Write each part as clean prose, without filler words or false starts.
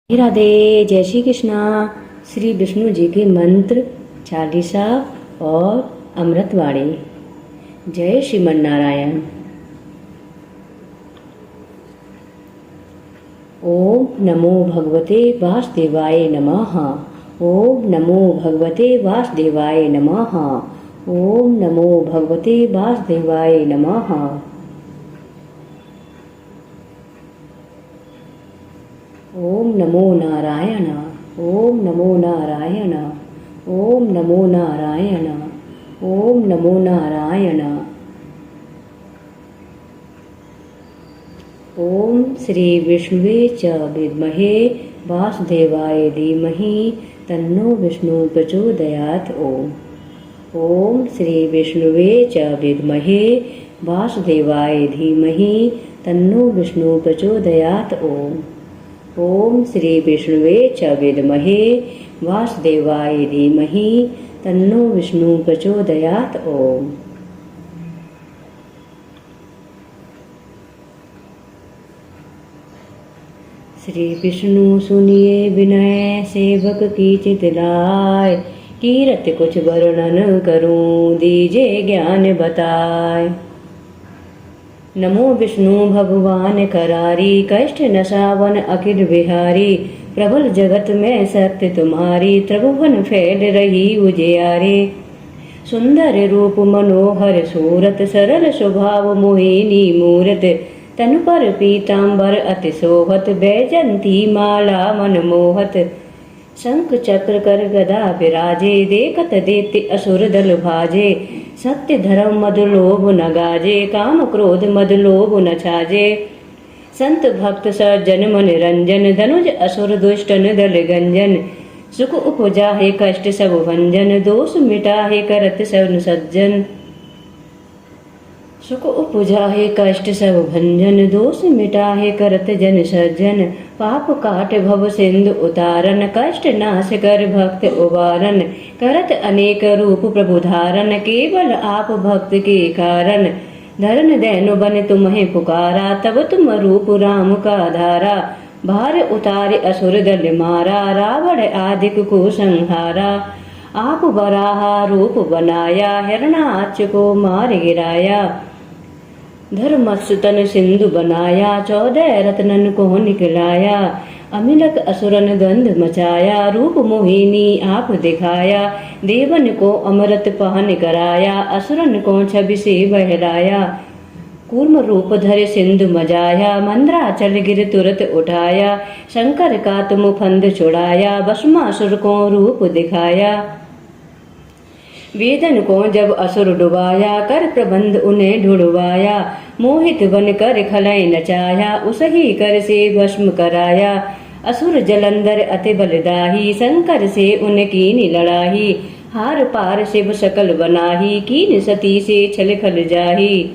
राधे। जय श्री कृष्णा। श्री विष्णु जी के मंत्र, चालीसा और अमृतवाणी। जय श्रीमन नारायण। ओम नमो भगवते वासुदेवाय नमः। ओम नमो भगवते वासुदेवाय नमः। ओम नमो भगवते वासुदेवाय नमः। ओम नमो नारायण। ओम नमो नारायण। ओम नमो नारायण। ओम नमो नारायण। ओम श्री विष्णुवे च विद्महे वासुदेवाय धीमहि तन्नो विष्णु प्रचोदयात्। ओम श्री विष्णुवे च विद्महे वासुदेवाय धीमहि तन्नो विष्णु प्रचोदयात्। ओम श्री विष्णुवे च विद्महे वासुदेवाय धीमहि तन्नो विष्णु प्रचोदयात्। ओम श्री विष्णु सुनिए विनय सेवक की चित लाय। कीरत कुछ वर्णन करूं दीजे ज्ञान बताए। नमो विष्णु भगवान करारी कष्ट नशावन अखिल बिहारी। प्रबल जगत में शक्ति तुम्हारी त्रिभुवन फैल रही उजियारे। सुंदर रूप मनोहर सूरत सरल स्वभाव मोहिनी मूरत। तन पर पीतांबर अति शोभत बैजंती माला मनमोहत। शंख चक्र कर गदा विराजे देखत देते असुर दल भाजे। सत्य धर्म मद लोभ न गाजे काम क्रोध मद लोभ न छाजे। संत भक्त सज्जन मन रंजन धनुज असुर दुष्टन दल गंजन। सुख उपजा है कष्ट सब भंजन दोष मिटा है करत सब सज्जन। सुख उपजा है कष्ट सब भंजन दोष मिटा है करत जन सज्जन। पाप काट भव सिंधु उतारन कष्ट नाश कर भक्त उबारन। करत अनेक रूप प्रभु धारन केवल आप भक्त के कारण। धरन दैनु बन तुम्हें पुकारा तब तुम रूप राम का धारा। भार उतारे असुर दल मारा रावण आदिक को संहारा। आप वराहा रूप बनाया हिरणाक्ष को मार गिराया। धर्मस्तन सिंधु बनाया 14 रत्नन को निकलाया। अमिलक असुरन द्वंद मचाया रूप मोहिनी आप दिखाया। देवन को अमृत पान कराया असुरन को छवि से बहलाया। कूर्म रूप धर सिंधु मजाया मंद्राचल गिर तुरत उठाया। शंकर का तुम फंद छुड़ाया भस्मासुर को रूप दिखाया। वेदन को जब असुर डुबाया कर प्रबंध उन्हें ढुड़वाया। मोहित बन कर खलय नचाया उसही कर से भस्म कराया। असुर जलंधर अति बलदाही शंकर से उनकी लड़ाही। हार पार शिव सकल बनाही कीन सती से छल खल जाही।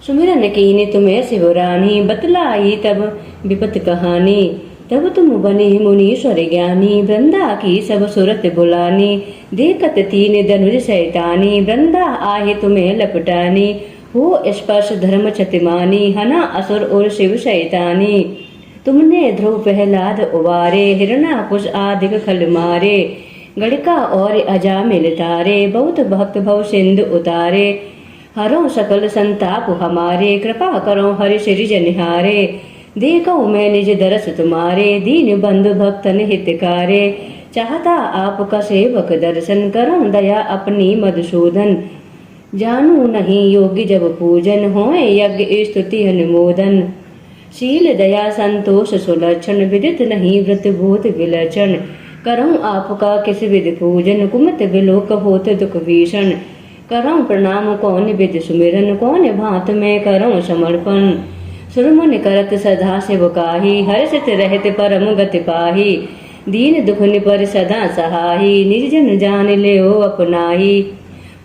सुमिरन कीन तुम्हें शिवरानी बतलाई तब विपत कहानी। तब तुम बने मुनीश्वर ज्ञानी वृंदा की सब सुरत बुलानी। देखत तीन धनुष शैतानी वृंदा आहे तुम्हें लपटानी। हो स्पर्श धर्म छतिमानी हना असुर और शिव शैतानी। तुमने ध्रुव प्रहलाद उबारे हिरणाकुश आदिक खल मारे। गड़का और अजामिल तारे बहुत भक्त भव सिंधु उतारे। हरो सकल संताप हमारे कृपा करो हरि सिरिज निहारे। देखो मैं निज दरस तुम्हारे दीन बंधु भक्तन हितकारे। चाहता आपका सेवक दर्शन करो दया अपनी मधुसूदन। जानू नहीं योग्य जब पूजन होए यज्ञ स्तुति अनुमोदन। शील दया संतोष सुलक्षण विदित नहीं व्रत भूत विलक्षण। करो आपका किस विधि पूजन कुमत विलोक होत दुख भीषण। करो प्रणाम कौन विधि सुमिरन कौन भांत में करो समर्पण। सुरमुन करत सदा शिवकाही हर्षित रहत परम गति पाही। दीन दुख निपर सदा सहाही निज जन जान ले अपनाही।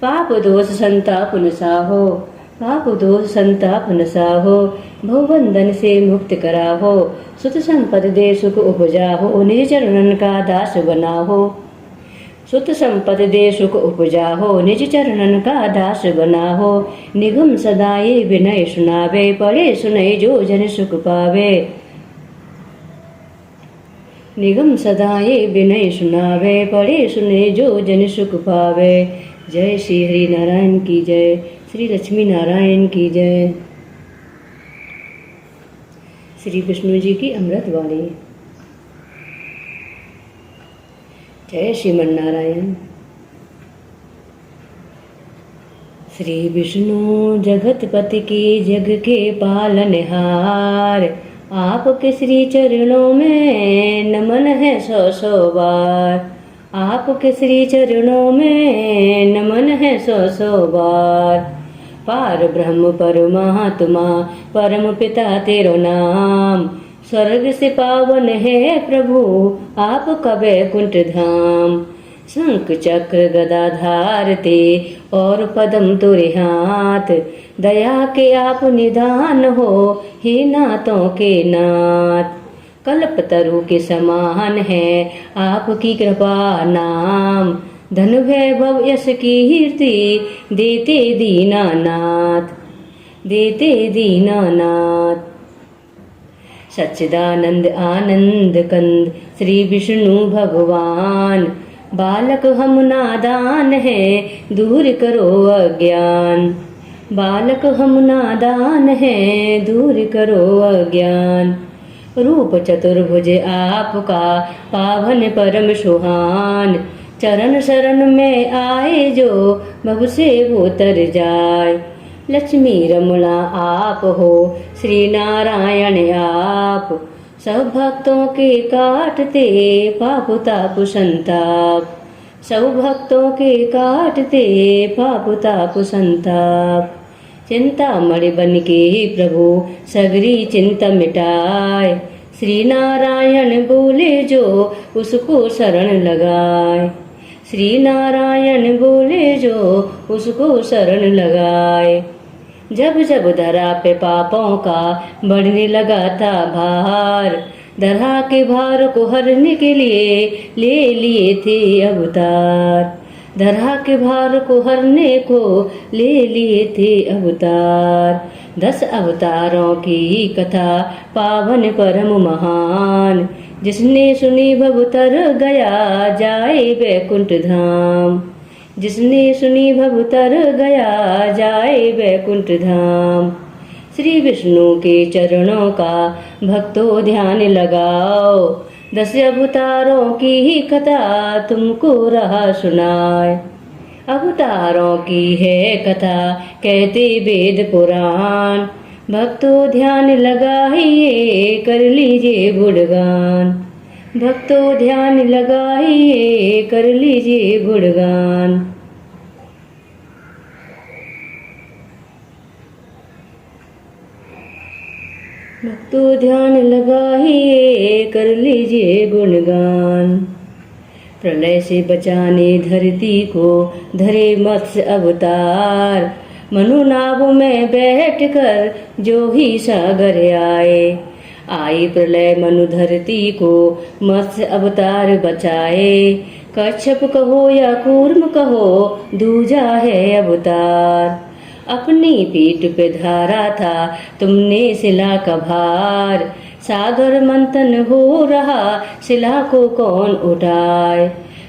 पाप दोष संताप नसाहो पाप दोष संताप नसाहो। भवबंधन से मुक्त कराहो सुत संपद दे सुख उपजाहो। निज चरणन का दास बनाहो सुत संपद दे सुख उपजाहो निज चरणन का दास बनाहो। निगम सदाये विनय सुनावे पढ़े सुनय जो जन सुख पावे। निगम सदाए विनय सुनावे, पढ़े सुने जो जन सुख पावे। जय श्री हरि नारायण की जय, श्री लक्ष्मी नारायण की जय। श्री विष्णु जी की अमृत वाणी। जय श्रीमन नारायण। श्री विष्णु जगतपति की जग के पालनहार, आपके श्री चरणों में नमन है सौ सौ बार। आपके श्री चरणों में नमन है सौ सौ बार। पार ब्रह्म परमात्मा परम पिता तेरो नाम, स्वर्ग से पावन है प्रभु आपका वैकुंठ धाम। शंख चक्र गदा धारते और पदम तुरे हाथ, दया के आप निदान हो हे नाथों के नाथ। कल्प तरु के समान है आपकी कृपा नाम, धन वैभव यश कीर्ति देते दीनानाथ, देते दीनानाथ। सच्चिदानंद आनंद कंद श्री विष्णु भगवान, बालक हम नादान है दूर करो अज्ञान। बालक हम नादान है दूर करो अज्ञान। रूप चतुर्भुज आपका पावन परम सुहान, चरण शरण में आए जो भव से वो तर जाए। लक्ष्मी रमणा आप हो श्री नारायण आप, सब भक्तों के काटते पाप ताप संताप। सब भक्तों के काटते पाप ताप संताप। चिंतामणि बन के प्रभु सगरी चिंता मिटाए, श्री नारायण बोले जो उसको शरण लगाए। श्री नारायण बोले जो उसको शरण लगाए। जब जब धरा पे पापों का बढ़ने लगा था भार, धरा के भार को हरने के लिए ले लिए थे अवतार। धरा के भार को हरने को ले लिए थे अवतार। 10 अवतारों की कथा पावन परम महान, जिसने सुनी भव तर गया जाए वैकुंठ धाम। जिसने सुनी भव तर गया जाए वैकुंठ धाम। श्री विष्णु के चरणों का भक्तों ध्यान लगाओ, 10 अवतारों की ही कथा तुमको रहा सुनाए। अवतारों की है कथा कहते वेद पुराण, भक्तों ध्यान लगाइए कर लीजिए गुणगान। भक्तों ध्यान लगाइए कर लीजिए गुणगान। भक्तों ध्यान लगाइए कर लीजिए गुणगान। प्रलय से बचाने धरती को धरे मत्स्य अवतार, मनुनाभ में बैठकर जो ही सागर आए। आई प्रलय मनु धरती को मत्स्य अवतार बचाए। कच्छप कहो या कूर्म कहो दूजा है अवतार। अपनी पीठ पे धारा था तुमने शिला का भार, सागर मंथन हो रहा शिला को कौन उठाए।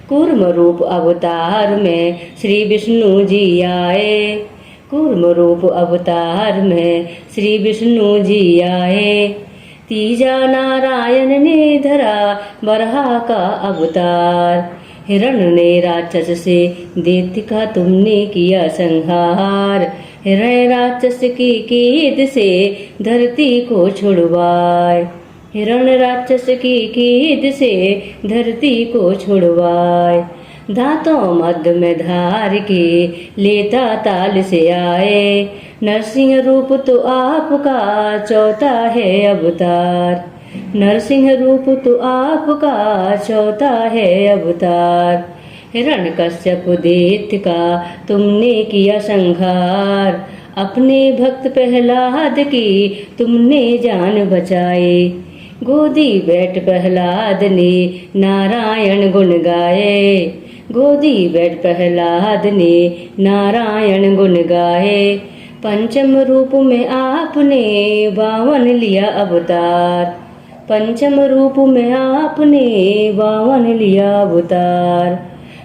कूर्म रूप अवतार में श्री विष्णु जी आए। कूर्म रूप अवतार में श्री विष्णु जी आए। तीजा नारायण ने धरा बरहा का अवतार। हिरण ने राक्षस से दैत्य का तुमने किया संहार। हिरण राक्षस की कीद से धरती को छुड़वाए। हिरण राक्षस की कीद से धरती को छुड़वाए। दांतों मध्य में धार के लेता ताल से आए। नरसिंह रूप तो आपका चौथा है अवतार। नरसिंह रूप तो आपका चौथा है अवतार। हिरण्यकश्यप दैत्य का तुमने किया संहार। अपने भक्त प्रहलाद की तुमने जान बचाई। गोदी बैठ प्रहलाद ने नारायण गुण गाए। गोदी बैठ प्रहलाद ने नारायण गुण गाए। पंचम रूप में आपने 52 लिया अवतार। पंचम रूप में आपने वामन लिया अवतार।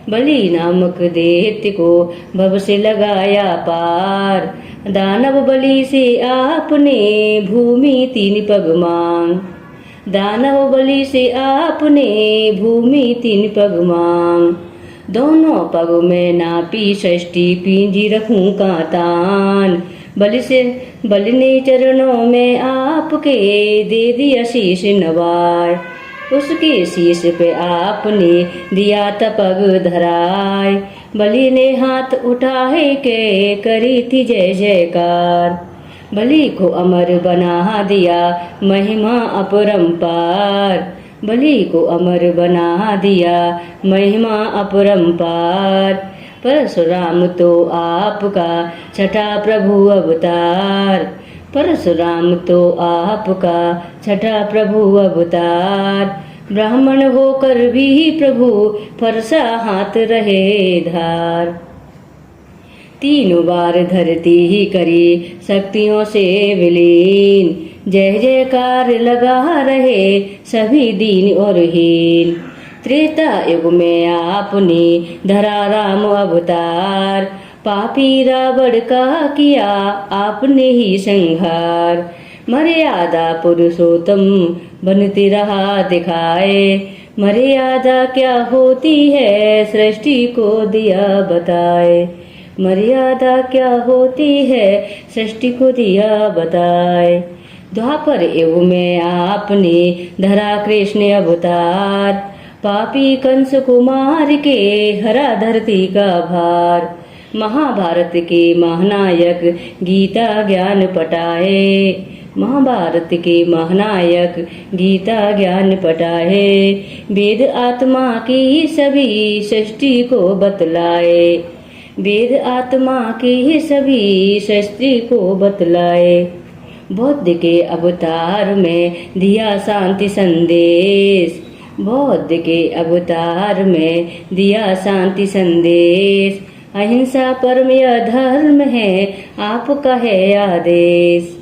बलि नामक दैत्य को भव से लगाया पार। दानव बलि से आपने भूमि 3 पग मांग। दानव बलि से आपने भूमि 3 पग मांग। दोनों पग में नापी षष्ठी पींजी रखूं का तान। बलि ने चरणों में आपके दे दिया शीश नवाय। उसके शीश पे आपने दिया तपग धराय। बलि ने हाथ उठाए के करी थी जय जयकार। बलि को अमर बना दिया महिमा अपरंपार। बलि को अमर बना दिया महिमा अपरंपार। परशुराम तो आपका छठा प्रभु अवतार। परशुराम तो आपका छठा प्रभु अवतार। ब्राह्मण होकर भी प्रभु फरसा हाथ रहे धार। 3 बार धरती ही करी शक्तियों से विलीन। जय जयकार लगा रहे सभी दीन और हीन। त्रेता युग में आपने धरा राम अवतार। पापी रावण का किया आपने ही संहार। मर्यादा पुरुषोत्तम बनते रहा दिखाए। मर्यादा क्या होती है सृष्टि को दिया बताए। मर्यादा क्या होती है सृष्टि को दिया बताए। द्वापर युग में आपने धरा कृष्ण अवतार। पापी कंस कुमार के हरा धरती का भार। महाभारत के महानायक गीता ज्ञान पटाए। महाभारत के महानायक गीता ज्ञान पटाए। वेद आत्मा की सभी सृष्टि को बतलाए। वेद आत्मा की सभी सृष्टि को बतलाए। बुद्ध के अवतार में दिया शांति संदेश। बुद्ध के अवतार में दिया शांति संदेश। अहिंसा परम धर्म है आपका है आदेश।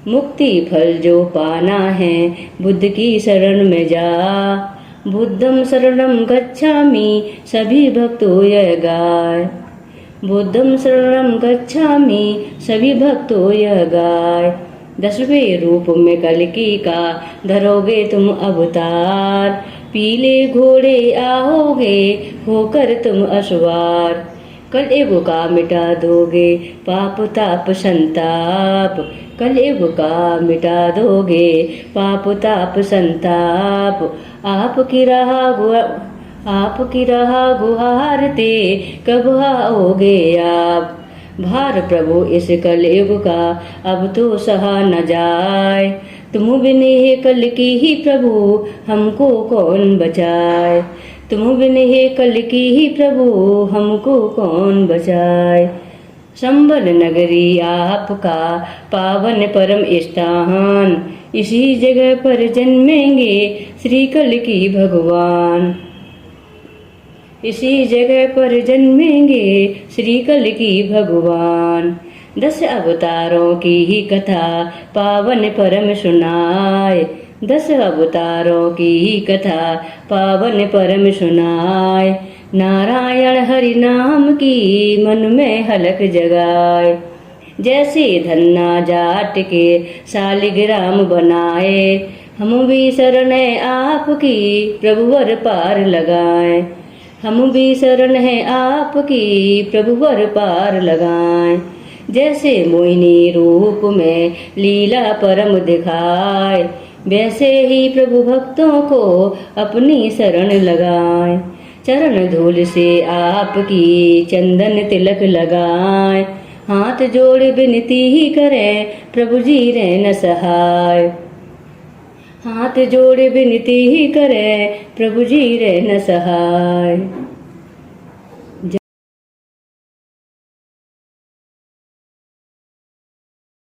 मुक्ति फल जो पाना है बुद्ध की शरण में जा। बुद्धम शरणम गच्छामि सभी भक्तों यह गाय। बुद्धम शरणम गच्छामि सभी भक्तों यह गाय। 10वें रूप में कल्कि का धरोगे तुम अवतार। पीले घोड़े आओगे होकर तुम अश्वार। कलयुग का मिटा दोगे पाप ताप संताप। कलयुग का मिटा दोगे पाप ताप संताप। आपकी राह गुहारते कब आओगे आप। भार प्रभु इस कलयुग का अब तो सहा न जाए। तुम बिन हे कल की ही प्रभु हमको कौन बचाए। तुम बिन हे कल की ही प्रभु हमको कौन बचाए। संबल नगरी आपका पावन परम स्थान। इसी जगह पर जन्मेंगे श्री कल की भगवान। इसी जगह पर जन्मेंगे श्री कल की भगवान। 10 अवतारों की ही कथा पावन परम सुनाए। 10 अवतारों की ही कथा पावन परम सुनाए। नारायण हरि नाम की मन में हलक जगाए। जैसे धन्ना जाट के शालिग्राम बनाए। हम भी शरण है आपकी प्रभुवर पार लगाए। हम भी शरण है आपकी प्रभुवर पार लगाए। जैसे मोहिनी रूप में लीला परम दिखाए। वैसे ही प्रभु भक्तों को अपनी शरण लगाए। चरण धूल से आपकी चंदन तिलक लगाए। हाथ जोड़ विनती ही करें प्रभु जी रे न सहाय। हाथ जोड़ विनती ही करें प्रभु जी रे न सहाय।